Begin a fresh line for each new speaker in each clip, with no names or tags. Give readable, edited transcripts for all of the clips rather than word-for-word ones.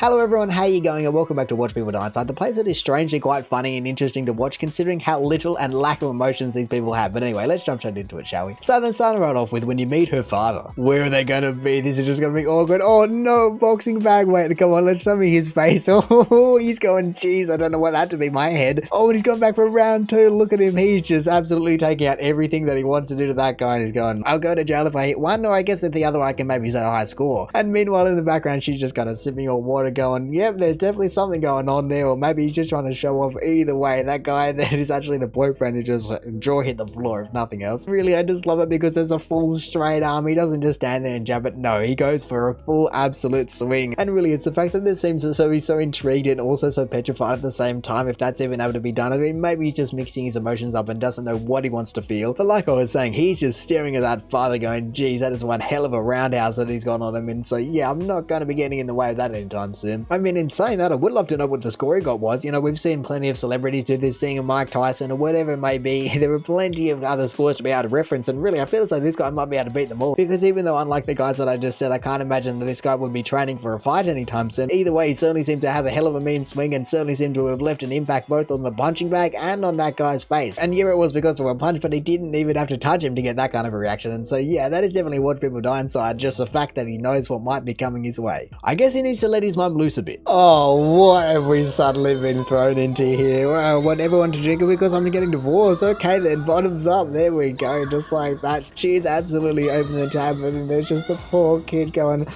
Hello everyone, how you going and welcome back to Watch People Die Inside, the place that is strangely quite funny and interesting to watch considering how little and lack of emotions these people have. But anyway, let's jump straight into it, shall we? So then starting right off with when you meet her father. Where are they going to be? This is just going to be awkward. Oh no, boxing bag. Wait, come on, let's show me his face. Oh, he's going, geez, I don't know what that to be my head. Oh, and he's going back for round two. Look at him. He's just absolutely taking out everything that he wants to do to that guy. And he's going, I'll go to jail if I hit one, or I guess if the other I can maybe set a high score. And meanwhile in the background, she's just kind of sipping on water going, yep, there's definitely something going on there, or maybe he's just trying to show off. Either way, that guy that is actually the boyfriend who just jaw hit the floor, if nothing else. Really, I just love it because there's a full straight arm. He doesn't just stand there and jab it. No, he goes for a full absolute swing. And really, it's the fact that it seems as though he's so intrigued and also so petrified at the same time, if that's even able to be done. I mean, maybe he's just mixing his emotions up and doesn't know what he wants to feel. But like I was saying, he's just staring at that father going, geez, that is one hell of a roundhouse that he's got on him. And so yeah, I'm not going to be getting in the way of that anytime soon. I mean, in saying that, I would love to know what the score he got was. You know, we've seen plenty of celebrities do this thing, and Mike Tyson or whatever it may be. There are plenty of other scores to be able to reference, and really I feel as though this guy might be able to beat them all, because even though unlike the guys that I just said, I can't imagine that this guy would be training for a fight anytime soon. Either way, he certainly seemed to have a hell of a mean swing and certainly seemed to have left an impact both on the punching bag and on that guy's face. And yeah, it was because of a punch, but he didn't even have to touch him to get that kind of a reaction. And so yeah, that is definitely Watch People Die Inside, just the fact that he knows what might be coming his way. I guess he needs to let his mum loose a bit. Oh, what have we suddenly been thrown into here? Well, I want everyone to drink it because I'm getting divorced. Okay then, bottoms up. There we go, just like that. She's absolutely opened the tab, and then there's just the poor kid going,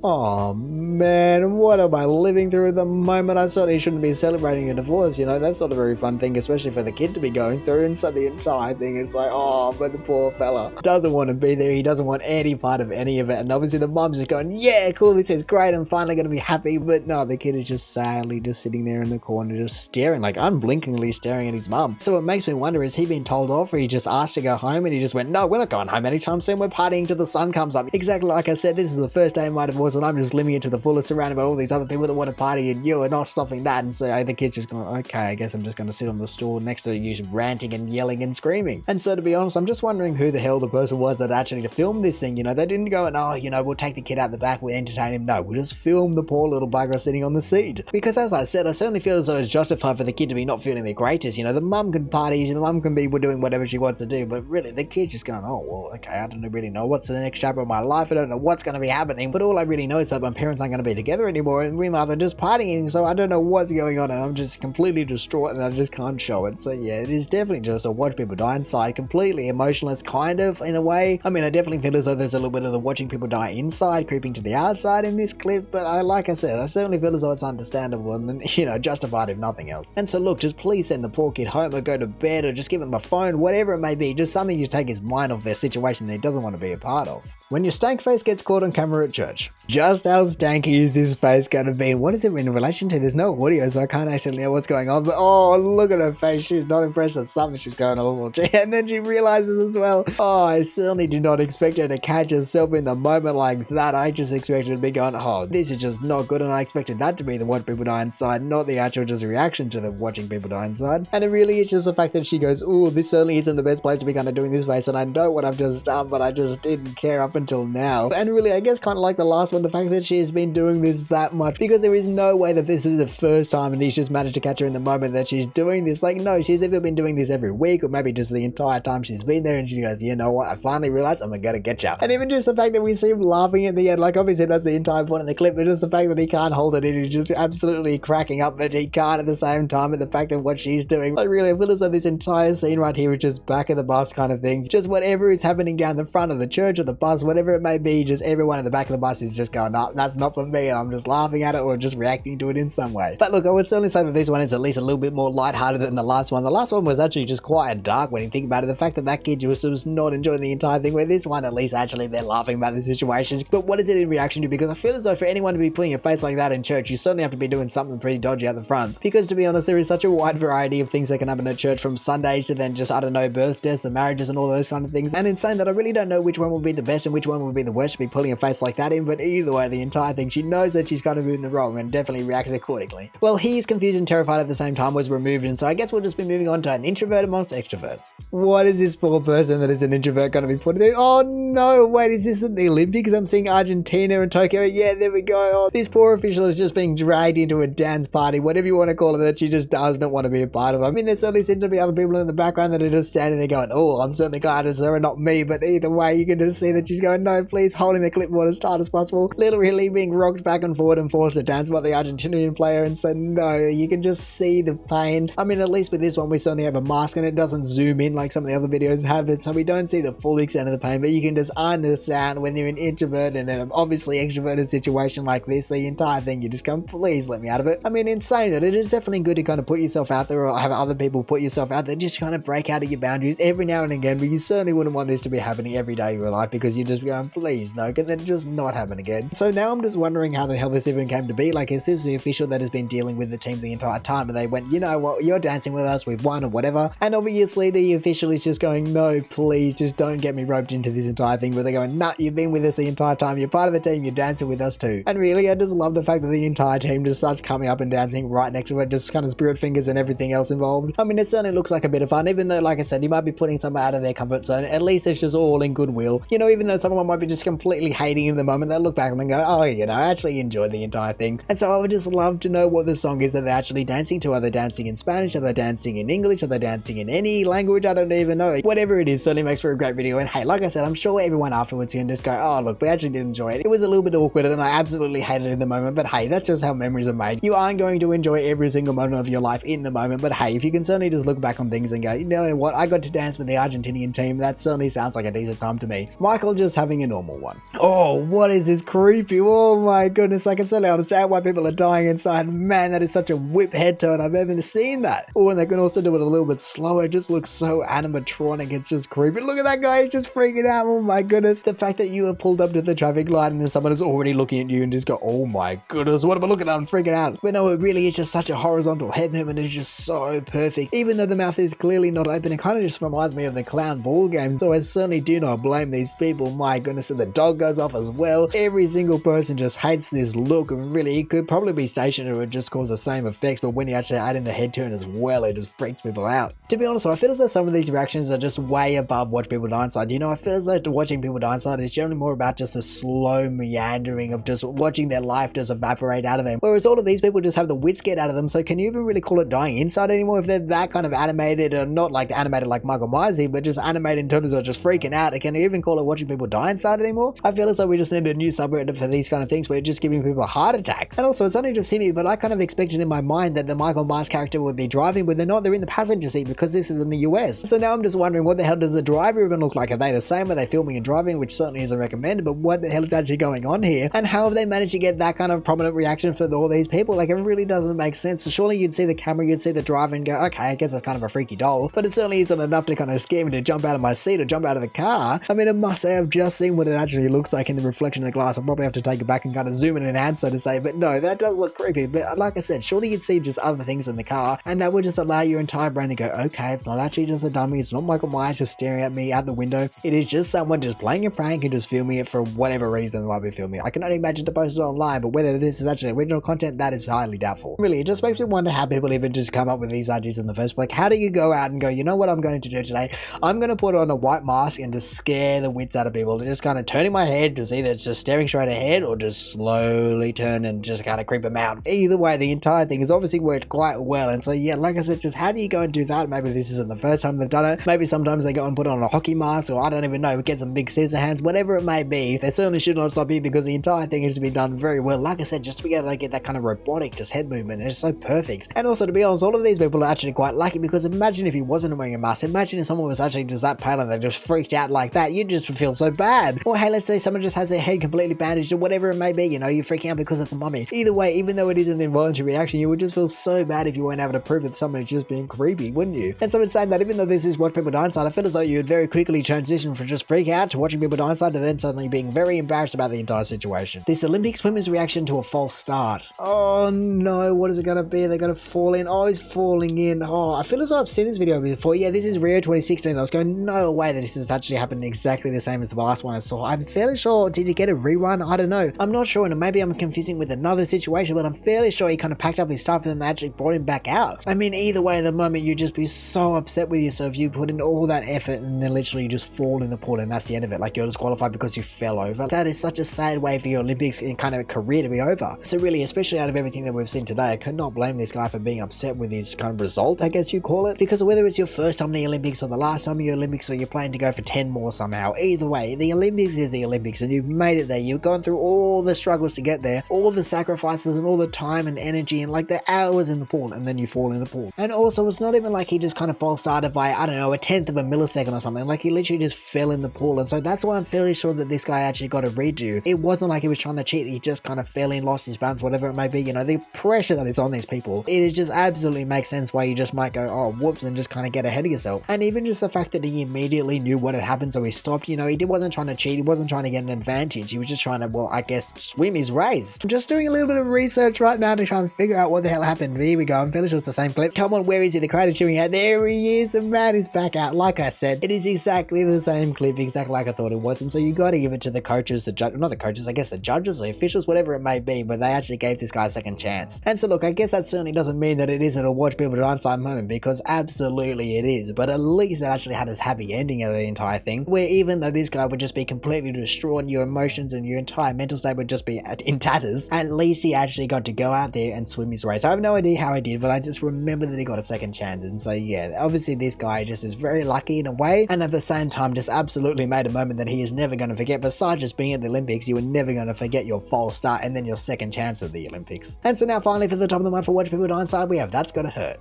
oh man, what am I living through at the moment? I certainly shouldn't be celebrating a divorce, you know, that's not a very fun thing, especially for the kid to be going through. And so the entire thing is like, oh, but the poor fella doesn't want to be there, he doesn't want any part of any of it. And obviously the mom's just going, yeah, cool, this is great, I'm finally going to be happy. But no, the kid is just sadly just sitting there in the corner, just staring, like unblinkingly staring at his mum. So it makes me wonder, has he been told off, or he just asked to go home and he just went, no, we're not going home anytime soon, we're partying till the sun comes up. Exactly like I said, this is the first day of my divorce and I'm just living it to the fullest, surrounded by all these other people that want to party, and you are not stopping that. And so the kid's just going, okay, I guess I'm just going to sit on the stool next to you ranting and yelling and screaming. And so to be honest, I'm just wondering who the hell the person was that actually filmed this thing. You know, they didn't go and, oh, you know, we'll take the kid out the back, we'll entertain him. No, we'll just film the poor little bugger sitting on the seat. Because as I said, I certainly feel as though it's justified for the kid to be not feeling the greatest. You know, the mum can party, the mum can be doing whatever she wants to do, but really the kid's just going, oh, well, okay, I don't really know what's the next chapter of my life, I don't know what's going to be happening, but all I really know is that my parents aren't going to be together anymore, and we are just partying, so I don't know what's going on, and I'm just completely distraught and I just can't show it. So yeah, it is definitely just a Watch People Die Inside, completely emotionless kind of, in a way. I mean, I definitely feel as though there's a little bit of the watching people die inside creeping to the outside in this clip, but like I said, I certainly feel as though it's understandable and, you know, justified if nothing else. And so look, just please send the poor kid home or go to bed or just give him a phone, whatever it may be, just something to take his mind off their situation that he doesn't want to be a part of. When your stank face gets caught on camera at church, just how stanky is this face going to be? And what is it in relation to? There's no audio, so I can't actually know what's going on, but oh, look at her face. She's not impressed at something she's going on. And then she realizes as well, oh, I certainly did not expect her to catch herself in the moment like that. I just expected her to be going, oh, this is just not good, and I expected that to be the Watch People Die Inside, not the actual just reaction to the watching people die inside. And it really is just the fact that she goes, oh, this certainly isn't the best place to be kind of doing this face, and I know what I've just done, but I just didn't care up until now. And really, I guess kind of like the last one, the fact that she has been doing this that much, because there is no way that this is the first time and he's just managed to catch her in the moment that she's doing this. Like, no, she's either been doing this every week or maybe just the entire time she's been there, and she goes, you know what, I finally realized I'm gonna get you. And even just the fact that we see him laughing at the end, like obviously that's the entire point of the clip, but just the fact that he can't hold it in, he's just absolutely cracking up, but he can't at the same time, and the fact of what she's doing. Like really, I feel as though this entire scene right here is just back of the bus kind of thing. Just whatever is happening down the front of the church or the bus, whatever it may be, just everyone in the back of the bus is just going, no, that's not for me, and I'm just laughing at it or just reacting to it in some way. But look, I would certainly say that this one is at least a little bit more lighthearted than the last one. The last one was actually just quite dark when you think about it. The fact that that kid was not enjoying the entire thing, where this one at least actually they're laughing about the situation. But what is it in reaction to? Because I feel as though for anyone to be putting a face like that in church, you certainly have to be doing something pretty dodgy at the front. Because to be honest, there is such a wide variety of things that can happen at church, from Sundays to then just, I don't know, births, deaths, the marriages and all those kind of things. And in saying that, I really don't know which one will be the best and which one will be the worst to be pulling a face like that in. But either way, the entire thing, she knows that she's kind of in the wrong and definitely reacts accordingly. Well, he's confused and terrified at the same time, was removed, and so I guess we'll just be moving on to an introvert amongst extroverts. What is this poor person that is an introvert going to be put through? Oh no, wait, is this the Olympics? I'm seeing Argentina and Tokyo. Yeah, there we go. Oh, this poor official is just being dragged into a dance party, whatever you want to call it, that she just does not want to be a part of. I mean, there certainly seems to be other people in the background that are just standing there going, oh, I'm certainly glad it's her and not me, but either way, you can just see that she's going, no, please, holding the clipboard as tight as possible, literally being rocked back and forward and forced to dance by the Argentinian player, and so no, you can just see the pain. I mean, at least with this one, we certainly have a mask and it doesn't zoom in like some of the other videos have it, so we don't see the full extent of the pain, but you can just understand when you're an introvert and in an obviously extroverted situation like this, the entire thing, you just come, please let me out of it. I mean, in saying that, it is definitely good to kind of put yourself out there or have other people put yourself out there, just kind of break out of your boundaries every now and again, but you certainly wouldn't want this to be happening every day of your life because you're just going, please no, can that just not happen again? So now I'm just wondering how the hell this even came to be. Like, is this the official that has been dealing with the team the entire time and they went, you know what, you're dancing with us, we've won or whatever, and obviously the official is just going, no, please, just don't get me roped into this entire thing, where they're going, nah, you've been with us the entire time, you're part of the team, you're dancing with us too. And really, I just love the fact that the entire team just starts coming up and dancing right next to it, just kind of spirit fingers and everything else involved. I mean, it certainly looks like a bit of fun, even though, like I said, you might be putting someone out of their comfort zone, at least it's just all in goodwill. You know, even though someone might be just completely hating in the moment, they'll look back and go, oh, you know, I actually enjoyed the entire thing. And so I would just love to know what the song is that they're actually dancing to. Are they dancing in Spanish? Are they dancing in English? Are they dancing in any language? I don't even know. Whatever it is, certainly makes for a great video. And hey, like I said, I'm sure everyone afterwards can just go, oh, look, we actually did enjoy it. It was a little bit awkward and I absolutely hated it in the moment, but hey, that's just how memories are made. You aren't going to enjoy every single moment of your life in the moment, but hey, if you can certainly just look back on things and go, you know what, I got to dance with the Argentinian team, that certainly sounds like a decent time to me. Michael just having a normal one. Oh, what is this creepy? Oh my goodness, I can certainly understand why people are dying inside. Man, that is such a whip head turn. I've ever seen that. Oh, and they can also do it a little bit slower. It just looks so animatronic. It's just creepy. Look at that guy. He's just freaking out. Oh my goodness. The fact that you have pulled up to the traffic light and then someone is already looking at you and just go, oh my goodness, what am I looking at? I'm freaking out. But no, it really is just such a horizontal head movement. It's just so perfect. Even though the mouth is clearly not open, it kind of just reminds me of the clown ball game. So I certainly do not blame these people. My goodness. And the dog goes off as well. Every single person just hates this look. And really, it could probably be stationed or it would just cause the same effects. But when you actually add in the head turn as well, it just freaks people out. To be honest, I feel as though some of these reactions are just way above Watch People Die Inside. You know, I feel as though watching people die inside is generally more about just the slow meandering of just watching their life just evaporate out of them. Whereas all of these people just have the wits get out of them. So can you even really call it dying inside anymore if they're that kind of animated, or not like animated like Michael Myers, but just animated in terms of just freaking out? Can you even call it watching people die inside anymore? I feel as though we just need a new subreddit for these kind of things where it's just giving people a heart attack. And also, it's only just me, but I kind of expected in my mind that the Michael Myers character would be driving, but they're not. They're in the passenger seat because this is in the US. So now I'm just wondering, what the hell does the driver even look like? Are they the same? Are they filming and driving? Which certainly isn't recommended, but what the hell is actually going on here? And how have they managed to get that kind of prominent reaction for all these people? Like, it really doesn't make sense. So surely you'd see the camera, you'd see the driver and go, okay, I guess that's kind of a freaky doll, but it certainly isn't enough to kind of scare me to jump out of my seat or jump out of the car. I mean, I must say, I've just seen what it actually looks like in the reflection of the glass. I'll probably have to take it back and kind of zoom in and enhance, so to say, but no, that does look creepy. But like I said, surely you'd see just other things in the car, and that would just allow your entire brain to go, okay, it's not actually just a dummy, it's not Michael Myers just staring at me out the window, it is just someone just playing a prank and just filming it for whatever reason they might be filming it. I can only imagine to post it online, but whether this is actually original content, that is highly doubtful. Really, it just makes me wonder how people even just come up with these ideas in the first place. Like, how do you go out and go, you know what I'm going to do today? I'm going to put on a white mask and just scare the wits out of people, to just kind of turning my head, just either it's just staring straight ahead or just slowly turn and just kind of creep them out. Either way, the entire thing has obviously worked quite well. And so yeah, like I said, just how do you go and do that? Maybe this isn't the first time they've done it. Maybe sometimes they go and put on a hockey mask, or I don't even know, get some big scissor hands, whatever it may be. They certainly should not stop here, because the entire thing is to be done very well. Like I said, just to be able to get that kind of robotic just head movement, it's so perfect. And also, to be honest, all of these people are actually quite lucky, because imagine if he wasn't wearing a mask. Imagine if someone was actually just that pale and they just freaked out like that. You'd just feel so bad. Or hey, let's say someone just has their head completely bandaged or whatever it may be, you know, you're freaking out because it's a mummy. Either way, even though it is an involuntary reaction, you would just feel so bad if you weren't able to prove that someone is just being creepy, wouldn't you? And so in saying that, even though this is Watch People Die Inside, I feel as though you would very quickly transition from just freak out to watching people die inside to then suddenly being very embarrassed about the entire situation. This Olympic swimmer's reaction to a false start. Oh no, what is it going to be? They're going to fall in. Oh, he's falling in. Oh, I feel as though I've seen this video before. Yeah, this is Rio 2016. I was going, no way that this has actually happened exactly the same as the last one I saw. I'm fairly sure, did you get a rerun run. I don't know. I'm not sure, and maybe I'm confusing with another situation, but I'm fairly sure he kind of packed up his stuff and then they actually brought him back out. I mean, either way, at the moment, you'd just be so upset with yourself. You put in all that effort and then literally you just fall in the pool and that's the end of it. Like, you're disqualified because you fell over. That is such a sad way for your Olympics and kind of career to be over. So really, especially out of everything that we've seen today, I could not blame this guy for being upset with his kind of result, I guess you call it, because whether it's your first time in the Olympics or the last time in the Olympics or you're planning to go for 10 more somehow, either way, the Olympics is the Olympics and you've made it there. You've gone through all the struggles to get there, all the sacrifices and all the time and energy and like the hours in the pool, and then you fall in the pool. And also, it's not even like he just kind of false started by, I don't know, a tenth of a millisecond or something. Like, he literally just fell in the pool. And so that's why I'm fairly sure that this guy actually got a redo. It wasn't like he was trying to cheat. He just kind of fell in, lost his balance, whatever it may be. You know, the pressure that is on these people, it just absolutely makes sense why you just might go, oh, whoops, and just kind of get ahead of yourself. And even just the fact that he immediately knew what had happened, so he stopped. You know, he wasn't trying to cheat. He wasn't trying to get an advantage. He was just trying to, well, I guess, swim his race. I'm just doing a little bit of research right now to try and figure out what the hell happened. Here we go. I'm fairly sure it's the same clip. Come on, where is he? The crowd is cheering out. There he is. The man is back out. Like I said, it is exactly the same clip, exactly like I thought it was. And so you got to give it to the coaches, not the coaches, I guess the judges, the officials, whatever it may be, but they actually gave this guy a second chance. And so look, I guess that certainly doesn't mean that it isn't a watch people to hindsight moment, because absolutely it is. But at least it actually had this happy ending of the entire thing, where even though this guy would just be completely distraught, your emotions and your entire mental state would just be in tatters, at least he actually got to go out there and swim his race. I have no idea how he did, but I just remember that he got a second chance. And so yeah, obviously this guy just is very lucky in a way, and at the same time just absolutely made a moment that he is never going to forget. Besides just being at the Olympics, you were never going to forget your false start and then your second chance at the Olympics. And so now finally, for the top of the month for Watch People Die Inside, we have That's Gotta Hurt.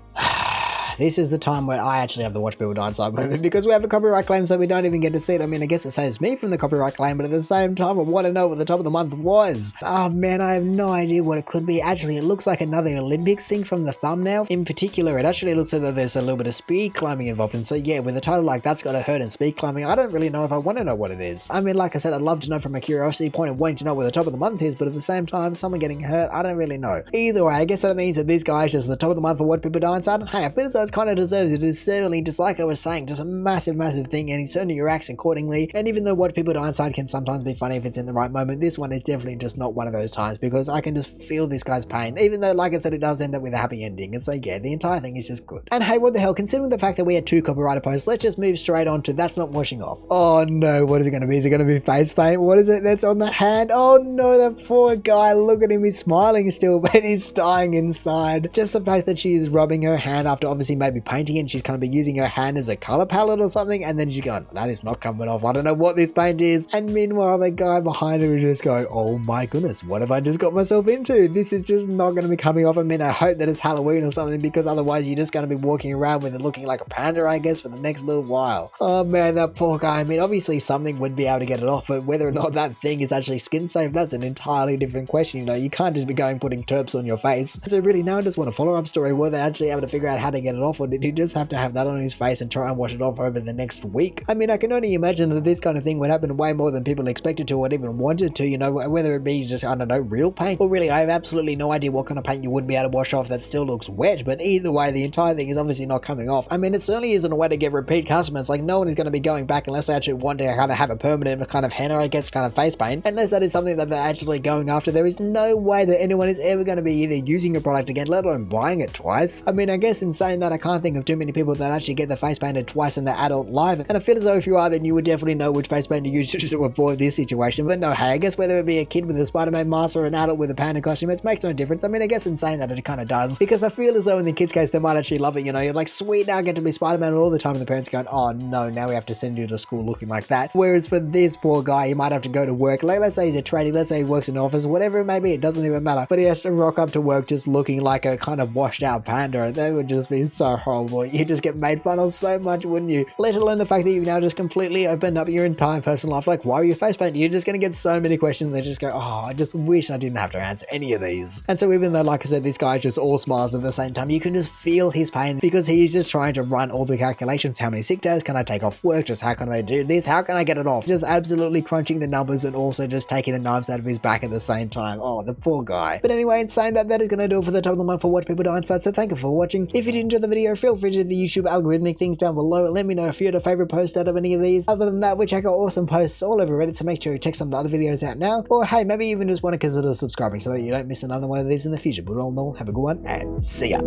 This is the time where I actually have the Watch People Die Inside moment, because we have a copyright claim, so we don't even get to see it. I mean, I guess it saves me from the copyright claim, but at the same time, I want to know what the top of the month was. Oh man, I have no idea what it could be. Actually, it looks like another Olympics thing from the thumbnail. In particular, it actually looks as though there's a little bit of speed climbing involved. And so yeah, with a title like That's Gotta Hurt and speed climbing, I don't really know if I want to know what it is. I mean, like I said, I'd love to know from a curiosity point of wanting to know what the top of the month is, but at the same time, someone getting hurt, I don't really know. Either way, I guess that means that this guy is just the top of the month for Watch People Die Inside. And hey, I feel as though it's kind of deserves it. It is certainly, just like I was saying, just a massive thing, and he certainly reacts accordingly. And even though Watch People Die Inside can sometimes be funny if it's in the right moment, this one is definitely just not one of those times, because I can just feel this guy's pain, even though, like I said, it does end up with a happy ending. And so yeah, the entire thing is just good. And hey, what the hell, considering the fact that we had 2 copyrighted posts, let's just move straight on to That's Not Washing Off. Oh no, what is it going to be? Is it going to be face paint? What is it that's on the hand? Oh no, that poor guy, look at him, he's smiling still, but he's dying inside. Just the fact that she is rubbing her hand after obviously maybe painting it, and she's kind of been using her hand as a color palette or something, and then she's going, that is not coming off, I don't know what this paint is. And meanwhile, the guy behind her is just going, oh my goodness, what have I just got myself into? This is just not going to be coming off. I mean, I hope that it's Halloween or something, because otherwise you're just going to be walking around with it looking like a panda, I guess, for the next little while. Oh man, that poor guy. I mean, obviously something would be able to get it off, but whether or not that thing is actually skin safe, that's an entirely different question. You know, you can't just be going putting terps on your face. So really, now I just want a follow-up story. Were they actually able to figure out how to get it off, or did he just have to have that on his face and try and wash it off over the next week? I mean, I can only imagine that this kind of thing would happen way more than people expected to or even wanted to, you know, whether it be just, I don't know, real paint, or really, I have absolutely no idea what kind of paint you wouldn't be able to wash off that still looks wet, but either way, the entire thing is obviously not coming off. I mean, it certainly isn't a way to get repeat customers. Like, no one is going to be going back unless they actually want to kind of have a permanent kind of henna, I guess, kind of face paint, unless that is something that they're actually going after. There is no way that anyone is ever going to be either using a product again, let alone buying it twice. I mean, I guess in saying that, I can't think of too many people that actually get the face painted twice in their adult life, and I feel as though if you are, then you would definitely know which face paint to use to avoid this situation. But no, hey, I guess whether it be a kid with a Spider-Man mask or an adult with a panda costume, it makes no difference. I mean, I guess in saying that, it kind of does, because I feel as though in the kids' case, they might actually love it. You know, you're like, sweet, now I get to be Spider-Man all the time, and the parents going, oh no, now we have to send you to school looking like that. Whereas for this poor guy, he might have to go to work, like, let's say he's a tradie, let's say he works in an office, whatever it may be, it doesn't even matter, but he has to rock up to work just looking like a kind of washed out panda. That would just be so horrible. You just get made fun of so much, wouldn't you? Let alone the fact that you've now just completely opened up your entire personal life. Like, why are you face painting? You're just going to get so many questions. They just go, oh, I just wish I didn't have to answer any of these. And so even though, like I said, this guy just all smiles at the same time, you can just feel his pain, because he's just trying to run all the calculations. How many sick days can I take off work? Just how can I do this? How can I get it off? Just absolutely crunching the numbers and also just taking the knives out of his back at the same time. Oh, the poor guy. But anyway, in saying that, that is going to do it for the top of the month for Watch People Die Inside. So thank you for watching. If you did enjoy the video, feel free to do the YouTube algorithmic things down below and let me know if you had a favorite post out of any of these. Other than that, we check out awesome posts all over Reddit, so make sure you check some of the other videos out now. Or hey, maybe even just want to consider subscribing so that you don't miss another one of these in the future. But all in all, have a good one and see ya.